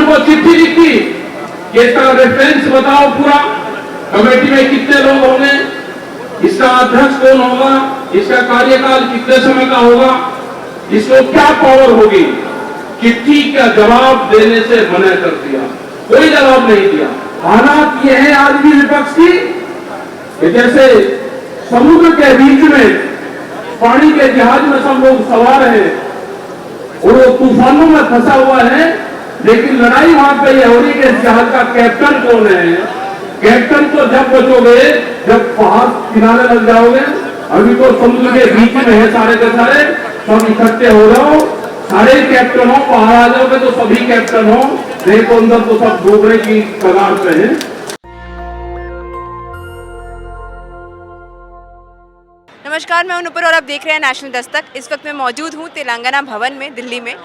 को चिट्ठी लिखी कि इसका रेफरेंस बताओ, पूरा कमेटी में कितने लोग होंगे, इसका अध्यक्ष कौन होगा, इसका कार्यकाल कितने समय का होगा, इसको क्या पावर होगी। चिट्ठी का जवाब देने से मना कर दिया, कोई जवाब नहीं दिया। हालात ये है आज भी विपक्ष की कि जैसे समुद्र के बीच में पानी के जहाज में सब लोग सवार हैं और वो तूफानों में फंसा हुआ है, लेकिन लड़ाई वहां पे यह हो रही है कि जहाज का कैप्टन कौन है। कैप्टन तो जब बचोगे जब पहाड़ किनारे लग जाओगे। अभी तो समुद्र के बीच में है सारे के सारे, सब इकट्ठे हो जाओ, सारे कैप्टन हो, बाहर आ जाओगे तो सभी कैप्टन हो, देखो अंदर तो सब डूबने की कगार पे है। नमस्कार, मैं नुपुर और आप देख रहे हैं नेशनल दस्तक। इस वक्त मैं मौजूद हूँ तेलंगाना भवन में, दिल्ली में।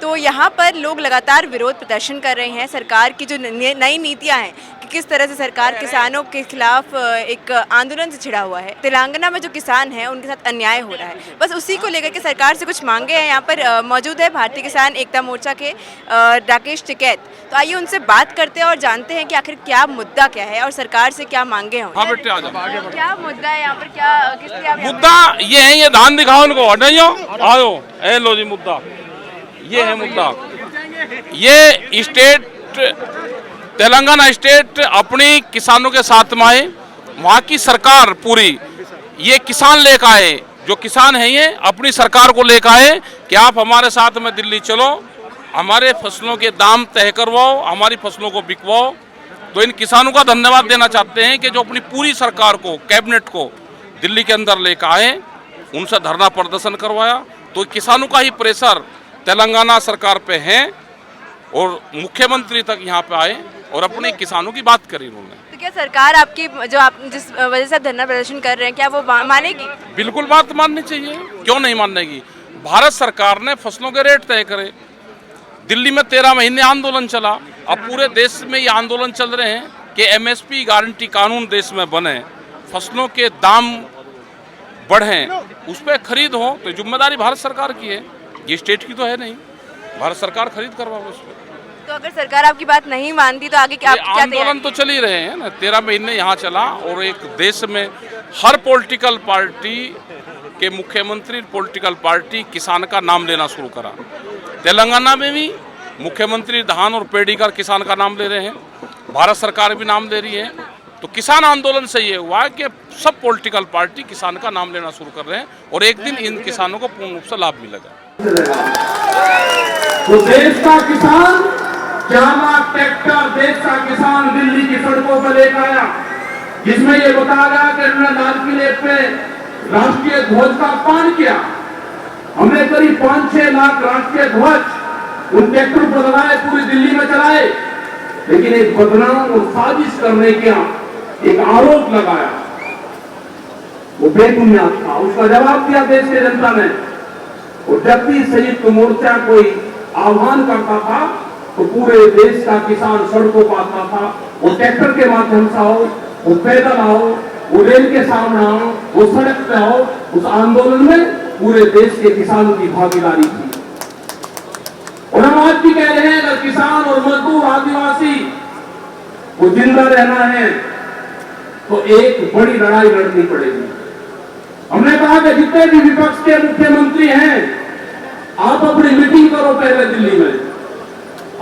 तो यहाँ पर लोग लगातार विरोध प्रदर्शन कर रहे हैं सरकार की जो नई नीतियाँ हैं कि किस तरह से सरकार किसानों के खिलाफ एक आंदोलन से छिड़ा हुआ है। तेलंगाना में जो किसान हैं उनके साथ अन्याय हो रहा है, बस उसी को लेकर के सरकार से कुछ मांगे हैं। यहाँ पर मौजूद है भारतीय किसान एकता मोर्चा के राकेश टिकैत। तो आइए उनसे बात करते हैं और जानते हैं कि आखिर क्या मुद्दा क्या है और सरकार से क्या मांगे हैं। क्या मुद्दा है यहाँ पर, क्या किस लिए मुद्दा ये है, ये धान दिखाओ उनको, हटाइयो आओ, ए लो जी मुद्दा ये है। मुद्दा ये स्टेट, तेलंगाना स्टेट अपनी किसानों के साथ में आए, वहाँ की सरकार पूरी ये किसान लेकर आए, जो किसान हैं ये अपनी सरकार को लेकर आए कि आप हमारे साथ में दिल्ली चलो, हमारे फसलों के दाम तय करवाओ, हमारी फसलों को बिकवाओ। तो इन किसानों का धन्यवाद देना चाहते हैं कि जो अपनी पूरी सरकार को, कैबिनेट को दिल्ली के अंदर लेकर आए, उनसे धरना प्रदर्शन करवाया। तो किसानों का ही प्रेशर तेलंगाना सरकार पे है और मुख्यमंत्री तक यहाँ पे आए और अपने किसानों की बात करी उन्होंने। तो क्या सरकार आपकी जो आप जिस वजह से आप धरना प्रदर्शन कर रहे हैं, क्या वो मानेगी? बिल्कुल बात माननी चाहिए, क्यों नहीं मानेगी। भारत सरकार ने फसलों के रेट तय करे, दिल्ली में 13 महीने आंदोलन चला, अब पूरे देश में ये आंदोलन चल रहे हैं कि एमएसपी गारंटी कानून देश में बने, फसलों के दाम बढ़ें, उस पर खरीद हो। तो जिम्मेदारी भारत सरकार की है, ये स्टेट की तो है नहीं। भारत सरकार खरीद करवाओ उस पर। तो अगर सरकार आपकी बात नहीं मानती तो आगे क्या आंदोलन तो चल ही रहे हैं ना, 13 महीने यहाँ चला और एक देश में हर पॉलिटिकल पार्टी के मुख्यमंत्री, पॉलिटिकल पार्टी किसान का नाम लेना शुरू करा। तेलंगाना में भी मुख्यमंत्री धान और पेड़ी का किसान का नाम ले रहे हैं, भारत सरकार भी नाम ले रही है। तो किसान आंदोलन से ये हुआ कि सब पॉलिटिकल पार्टी किसान का नाम लेना शुरू कर रहे हैं और एक दिन इन किसानों को पूर्ण रूप से लाभ मिलेगा। तो देश का किसान 4 लाख ट्रैक्टर देश का किसान दिल्ली की सड़कों पर लेकर आया, जिसमें ये बताया गया कि उन्होंने लाल किले पे राष्ट्रीय ध्वज का अपमान किया। हमने करीब 5-6 लाख राष्ट्रीय ध्वज उन ट्रैक्टर पर लगाए, पूरी दिल्ली में चलाए, लेकिन एक बदनाम और साजिश करने का एक आरोप लगाया, वो बेबुनियाद था। उसका जवाब दिया देश की जनता ने। और जब भी संयुक्त मोर्चा कोई आह्वान करता था तो पूरे देश का किसान सड़कों पर आता था। वो ट्रैक्टर के माध्यम से आओ, वो पैदल आओ, वो रेल के सामने आओ, वो सड़क पे आओ, उस आंदोलन में पूरे देश के किसानों की भागीदारी थी। और हम आज भी कह रहे हैं अगर किसान और मजदूर आदिवासी को जिंदा रहना है तो एक बड़ी लड़ाई लड़नी पड़ेगी। हमने कहा कि जितने भी विपक्ष के मुख्यमंत्री हैं, आप अपनी मीटिंग करो पहले दिल्ली में।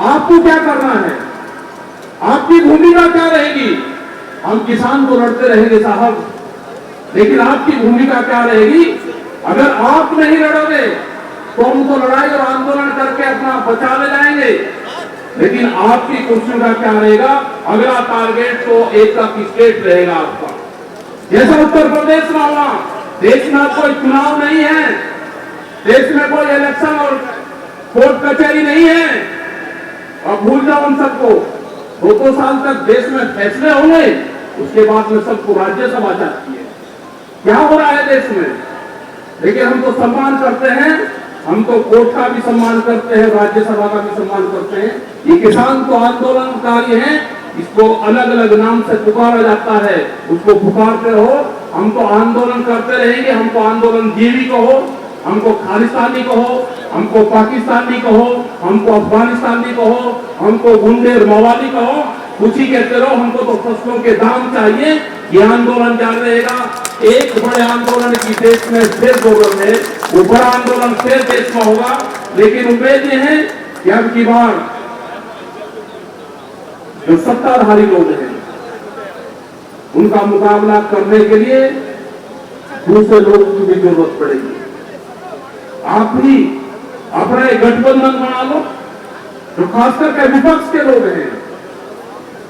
आपको क्या करना है, आपकी भूमिका क्या रहेगी? हम किसान तो लड़ते रहेंगे साहब, लेकिन आपकी भूमिका क्या रहेगी? अगर आप नहीं लड़ोगे तो हम तो लड़ाई और आंदोलन करके अपना बचा ले जाएंगे, लेकिन आपकी कुर्सियों का क्या रहेगा? अगला टारगेट तो एक का स्टेट रहेगा आपका। जैसा उत्तर प्रदेश में हुआ, देश में कोई चुनाव नहीं है, देश में कोई इलेक्शन और कोर्ट कचहरी नहीं है, अब भूल जाओ उन सबको। 2 साल तक देश में फैसले होंगे, उसके बाद में सबको राज्यसभा चाहती है। क्या हो रहा है देश में? लेकिन हम तो सम्मान करते हैं, हम तो कोर्ट का भी सम्मान करते हैं, राज्यसभा का भी सम्मान करते हैं। ये किसान तो आंदोलनकारी हैं, इसको अलग अलग नाम से पुकारा जाता है, उसको पुकारते रहो। हम तो आंदोलन करते रहेंगे, हमको आंदोलन जीवी कहो, हमको खालिस्तानी कहो, हमको पाकिस्तानी कहो, हमको अफगानिस्तानी कहो, हमको गुंडे और मवाली कहो, कुछ ही कहते रहो, हमको तो फसलों के दाम चाहिए। ये आंदोलन जारी रहेगा। एक बड़े आंदोलन की देश में फिर जरूरत है, वो बड़ा आंदोलन फिर देश में होगा। लेकिन उम्मीद ये है कि अब की बार जो सत्ताधारी लोग हैं उनका मुकाबला करने के लिए दूसरे लोगों की भी जरूरत पड़ेगी। आप भी अपना एक गठबंधन बना लो, जो खासकर के विपक्ष के लोग हैं,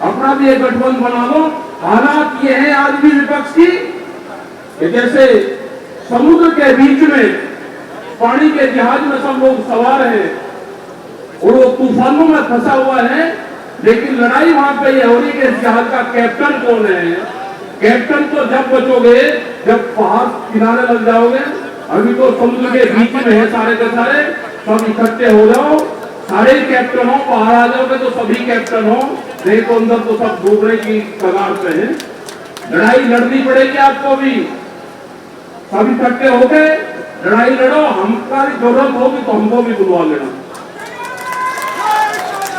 अपना भी एक गठबंधन बना लो। हालात ये है आज भी विपक्ष की कि जैसे समुद्र के बीच में पानी के जहाज में सब लोग सवार हैं और वो तूफानों में फंसा हुआ है, लेकिन लड़ाई वहां पे ये हो रही है कि जहाज का कैप्टन कौन है। कैप्टन तो जब बचोगे जब पहाड़ किनारे लग जाओगे। अभी तो समुद्र के बीच में है सारे के सारे, सब इकट्ठे हो जाओ, सारे कैप्टन हो, बाहर आ जाओगे तो सभी कैप्टन हो, नहीं तो अंदर तो सब डूबने की कगार पे है। लड़ाई लड़नी पड़ेगी आपको भी, सब इकट्ठे हो गए, लड़ाई लड़ो। हमारी जरूरत होगी तो हमको भी बुलवा लेना।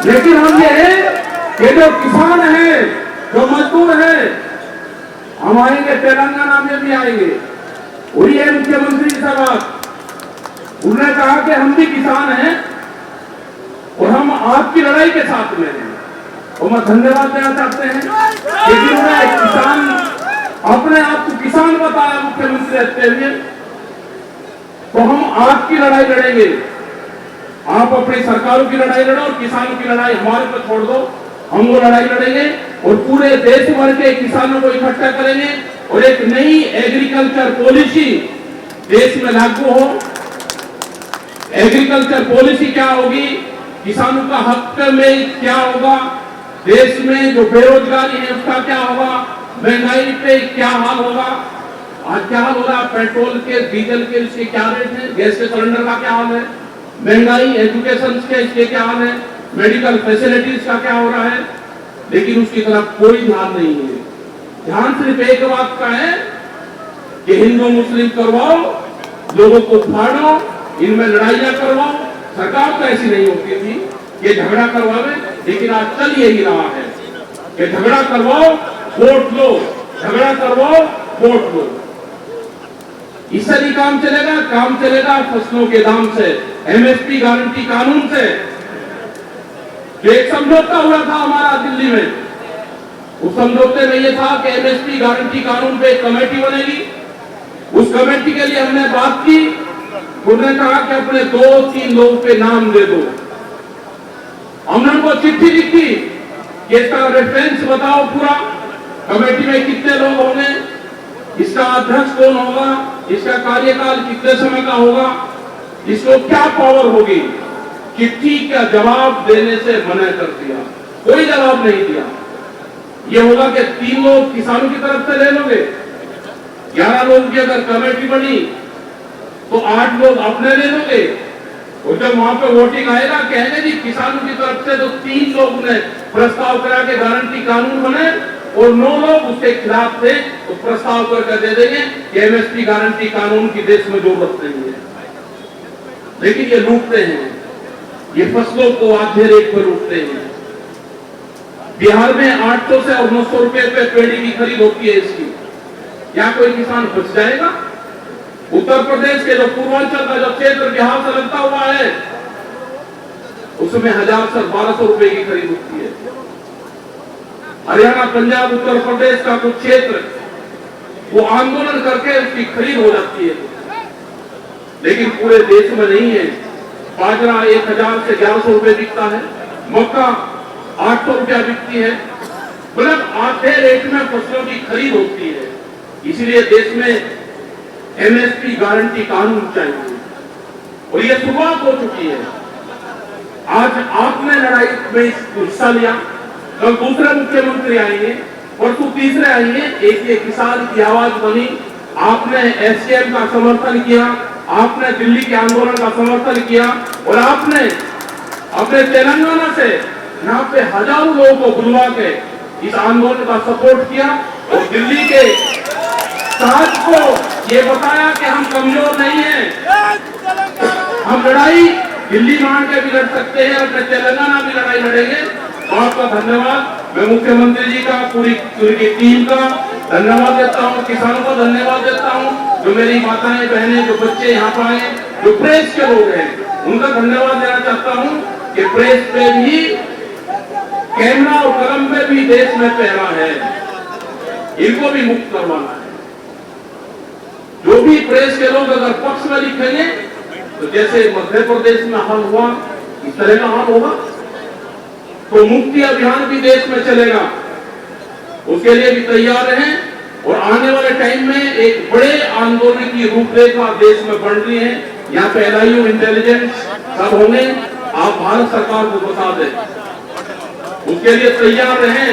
लेकिन हम ये जो किसान है, जो मजदूर है, हम आएंगे, तेलंगाना में भी आएंगे। वही है मुख्यमंत्री की बात, उन्होंने कहा कि हम भी किसान हैं और हम आपकी लड़ाई के साथ में हैं। और मैं धन्यवाद देना चाहते हैं कि जिन्होंने किसान अपने आप को किसान बताया मुख्यमंत्री रहते हुए, तो हम आपकी लड़ाई लड़ेंगे। आप अपनी सरकारों की लड़ाई लड़ो और किसानों की लड़ाई हमारे पर छोड़ दो। हम वो लड़ाई लड़ेंगे और पूरे देश भर के किसानों को इकट्ठा करेंगे और एक नई एग्रीकल्चर पॉलिसी देश में लागू हो। एग्रीकल्चर पॉलिसी क्या होगी, किसानों का हक में क्या होगा, देश में जो बेरोजगारी है उसका क्या होगा, महंगाई पे क्या हाल होगा। आज क्या हाल हो रहा है, पेट्रोल के, डीजल के इसके क्या रेट है, गैस के सिलेंडर का क्या हाल है, महंगाई, एजुकेशन के इसके क्या हाल है, मेडिकल फैसिलिटीज का क्या हो रहा है। लेकिन उसकी तरफ कोई ध्यान नहीं है। ध्यान सिर्फ एक बात का है कि हिंदू मुस्लिम करवाओ, लोगों को फाड़ो, इनमें लड़ाइयां करवाओ। सरकार तो ऐसी नहीं होती थी, ये झगड़ा करवावे, लेकिन आज चल यही रहा है कि झगड़ा करवाओ वोट लो, झगड़ा करवाओ वोट लो। इससे नहीं काम चलेगा। काम चलेगा फसलों के दाम से, एमएसपी गारंटी कानून से। जो एक समझौता हुआ था हमारा दिल्ली में, उस समझौते में यह था कि एमएसपी गारंटी कानून पे एक कमेटी बनेगी। उस कमेटी के लिए हमने बात की, उन्होंने कहा कि अपने 2-3 लोगों के नाम दे दो। हमने उनको चिट्ठी लिखी कि इसका रेफरेंस बताओ, पूरा कमेटी में कितने लोग होंगे, इसका अध्यक्ष कौन होगा, इसका कार्यकाल कितने समय का होगा, इसको क्या पावर होगी। चिट्ठी का जवाब देने से मना कर दिया, कोई जवाब नहीं दिया। यह होगा कि 3 लोग किसानों की तरफ से ले लोगे, 11 लोग की अगर कमेटी बनी तो 8 लोग अपने ले लोगे, और जब वहां पे वोटिंग आएगा कहेंगे जी किसानों की तरफ से तो 3 लोग ने प्रस्ताव करा के गारंटी कानून बने और 9 लोग उसके खिलाफ थे, तो प्रस्ताव करके दे देंगे कि एमएसपी गारंटी कानून की देश में जरूरत नहीं है। लेकिन ये लूटते हैं, ये फसलों को आधे रेट पर लूटते हैं। बिहार में 800 से और 900 रुपए पे पेड़ी की खरीद होती है इसकी, क्या कोई किसान बच जाएगा। उत्तर प्रदेश के जो पूर्वांचल का जो क्षेत्र बिहार से लगता हुआ है, उसमें 1000 से 1200 रुपए की खरीद होती है। हरियाणा, पंजाब, उत्तर प्रदेश का कुछ क्षेत्र वो आंदोलन करके उसकी खरीद हो जाती है, लेकिन पूरे देश में नहीं है। बाजरा 1000 से 1100 रुपए बिकता है, मक्का 800 रुपया बिकती है। मतलब आधे रेट में फसलों की खरीद होती है। इसलिए देश में एमएसपी गारंटी कानून चाहिए और ये शुरुआत हो चुकी है। आज आपने लड़ाई में हिस्सा लिया, कल दूसरे मुख्यमंत्री आएंगे, परसों तीसरे आएंगे। एक किसान की आवाज बनी, आपने एसकेएम का समर्थन किया, आपने दिल्ली के आंदोलन का समर्थन किया और आपने अपने तेलंगाना से यहाँ पे हजारों लोगों को बुलवा के इस आंदोलन का सपोर्ट किया और दिल्ली के साथ को ये बताया कि हम कमजोर नहीं हैं, हम लड़ाई दिल्ली मान के भी लड़ सकते हैं, अपने तेलंगाना भी लड़ाई लड़ेंगे। बहुत बहुत धन्यवाद। मैं मुख्यमंत्री जी का पूरी की टीम का धन्यवाद देता हूँ, किसानों को धन्यवाद देता हूँ, जो मेरी माताएं बहनें, जो बच्चे यहाँ पर आए, जो प्रेस के लोग हैं, उनका धन्यवाद देना चाहता हूँ कि प्रेस पे भी, कैमरा और कलम पे भी देश में पहरा है, इनको भी मुक्त करवाना है। जो भी प्रेस के लोग अगर पक्ष में लिखेंगे तो जैसे मध्य प्रदेश में हाल हुआ, इस तरह का हाल होगा, तो मुक्ति अभियान भी देश में चलेगा। उसके लिए भी तैयार रहें और आने वाले टाइम में एक बड़े आंदोलन की रूपरेखा देश में बन रही है। यहाँ पे LIU, इंटेलिजेंस सब होंगे, आप भारत सरकार को बता दें, उसके लिए तैयार रहें।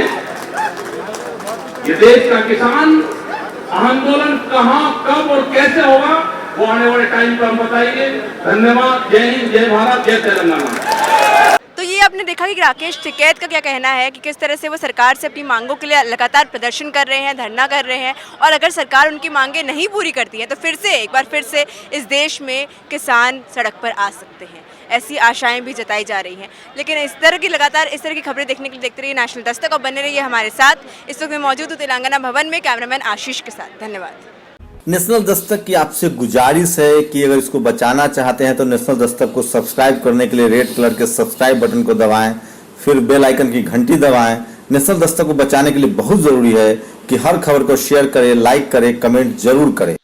ये देश का किसान आंदोलन कहां, कब और कैसे होगा, वो आने वाले टाइम पर हम बताएंगे। धन्यवाद। जय हिंद, जय भारत, जय तेलंगाना। तो ये आपने देखा कि राकेश टिकैत का क्या कहना है कि किस तरह से वो सरकार से अपनी मांगों के लिए लगातार प्रदर्शन कर रहे हैं, धरना कर रहे हैं, और अगर सरकार उनकी मांगें नहीं पूरी करती है तो एक बार फिर से इस देश में किसान सड़क पर आ सकते हैं। ऐसी आशाएं भी जताई जा रही हैं। लेकिन इस तरह की खबरें देखने के लिए देखते रहिए नेशनल दस्तक और बने रहिए हमारे साथ। इस वक्त मैं मौजूद हूँ तेलंगाना भवन में कैमरामैन आशीष के साथ। धन्यवाद। नेशनल दस्तक की आपसे गुजारिश है कि अगर इसको बचाना चाहते हैं तो नेशनल दस्तक को सब्सक्राइब करने के लिए रेड कलर के सब्सक्राइब बटन को दबाएं, फिर बेल आइकन की घंटी दबाएं। नेशनल दस्तक को बचाने के लिए बहुत जरूरी है कि हर खबर को शेयर करें, लाइक करें, कमेंट जरूर करें।